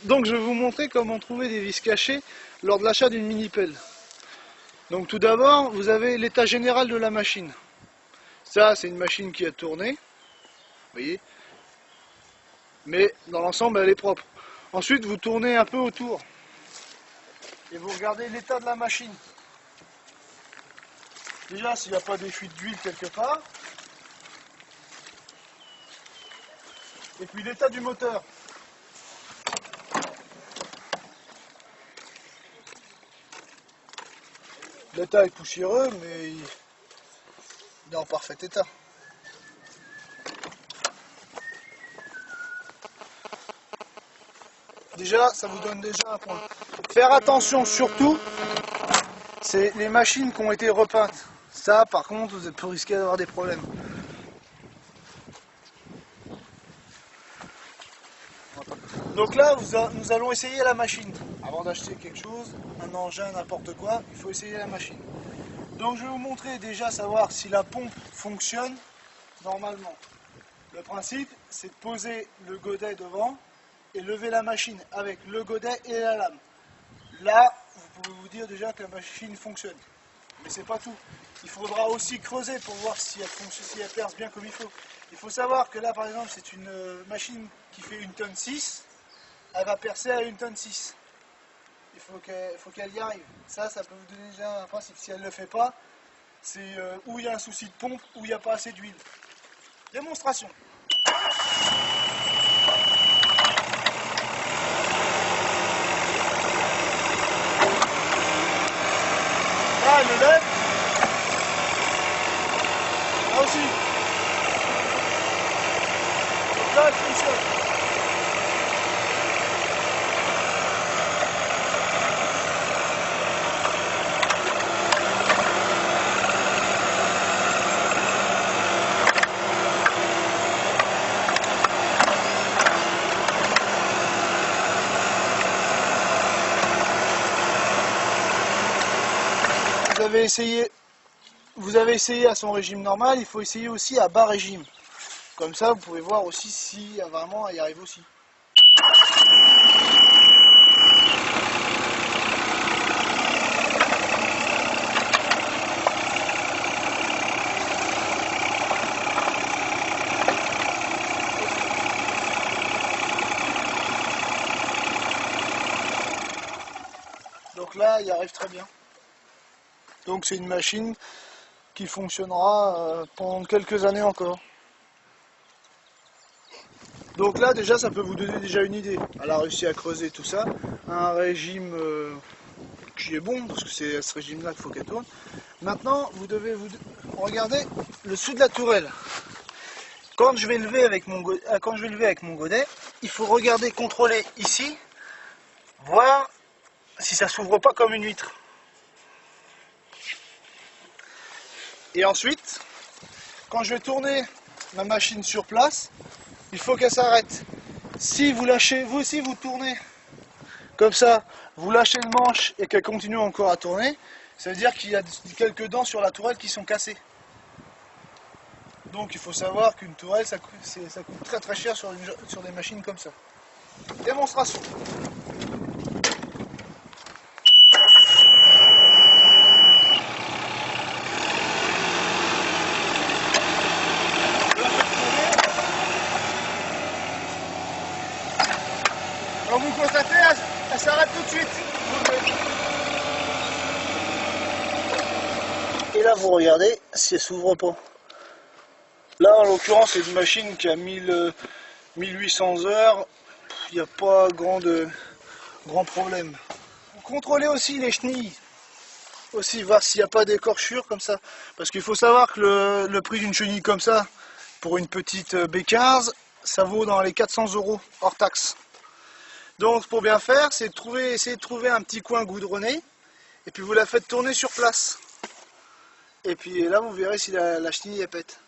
Donc je vais vous montrer comment trouver des vis cachées lors de l'achat d'une mini-pelle. Donc tout d'abord, vous avez l'état général de la machine. Ça, c'est une machine qui a tourné, vous voyez, mais dans l'ensemble, elle est propre. Ensuite, vous tournez un peu autour et vous regardez l'état de la machine. Déjà, s'il n'y a pas des fuites d'huile quelque part. Et puis l'état du moteur. L'état est poussiéreux, mais il est en parfait état. Déjà, ça vous donne déjà un point. Faire attention surtout, c'est les machines qui ont été repeintes. Ça, par contre, vous êtes plus risqué d'avoir des problèmes. Donc là, nous allons essayer la machine. Avant d'acheter quelque chose, un engin, n'importe quoi, il faut essayer la machine. Donc je vais vous montrer déjà savoir si la pompe fonctionne normalement. Le principe, c'est de poser le godet devant et lever la machine avec le godet et la lame. Là, vous pouvez vous dire déjà que la machine fonctionne. Mais c'est pas tout. Il faudra aussi creuser pour voir si elle perce bien comme il faut. Il faut savoir que là, par exemple, c'est une machine qui fait 1,6 tonne. Elle va percer à 1,6 tonne. Il faut qu'elle y arrive. Ça peut vous donner déjà un principe. Si elle ne le fait pas, c'est où il y a un souci de pompe, où il n'y a pas assez d'huile. Démonstration. Là, elle le lève. Là aussi. Donc là, elle fonctionne. Vous avez essayé à son régime normal, il faut essayer aussi à bas régime. Comme ça, vous pouvez voir aussi si vraiment elle y arrive aussi. Donc là, il y arrive très bien. Donc c'est une machine qui fonctionnera pendant quelques années encore. Donc là déjà ça peut vous donner déjà une idée. Elle a réussi à creuser tout ça. Un régime qui est bon, parce que c'est à ce régime là qu'il faut qu'elle tourne. Maintenant vous devez regarder le dessous de la tourelle. Quand je vais lever avec mon godet, il faut regarder, contrôler ici, voir si ça s'ouvre pas comme une huître. Et ensuite, quand je vais tourner ma machine sur place, il faut qu'elle s'arrête. Si vous lâchez, vous aussi vous tournez comme ça, vous lâchez le manche et qu'elle continue encore à tourner, ça veut dire qu'il y a quelques dents sur la tourelle qui sont cassées. Donc il faut savoir qu'une tourelle, ça coûte très très cher sur des machines comme ça. Démonstration. Alors vous constatez, elle s'arrête tout de suite. Et là vous regardez si elle s'ouvre pas. Là en l'occurrence c'est une machine qui a 1800 heures. Il n'y a pas grand problème. Vous contrôlez aussi les chenilles. Aussi voir s'il n'y a pas d'écorchure comme ça. Parce qu'il faut savoir que le prix d'une chenille comme ça, pour une petite B15, ça vaut dans les 400 € hors taxe. Donc pour bien faire, c'est essayer de trouver un petit coin goudronné, et puis vous la faites tourner sur place. Et puis là vous verrez si la chenille elle pète.